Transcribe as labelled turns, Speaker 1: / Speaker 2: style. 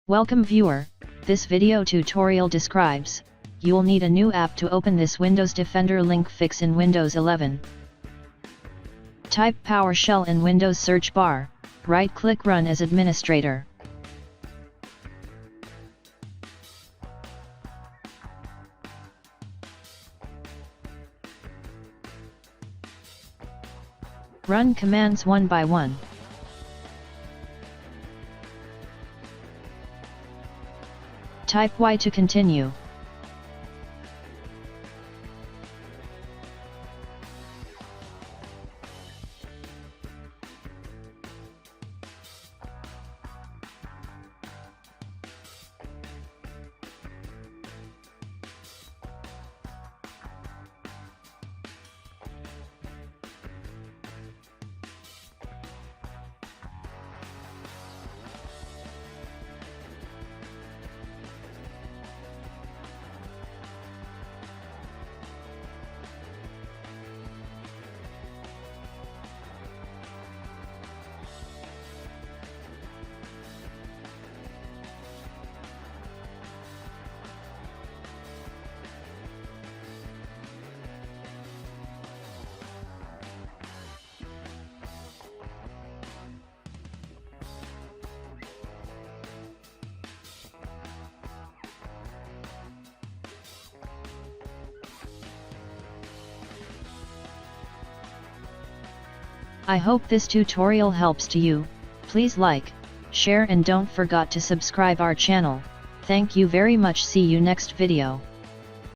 Speaker 1: Welcome viewer, this video tutorial describes, you'll need a new app to open this Windows Defender link fix in Windows 11. Type PowerShell in Windows search bar, right-click Run as administrator. Run commands one by one. Type Y to continue. I hope this tutorial helps to you. Please like, share and don't forget to subscribe our channel. Thank you very much. See you next video.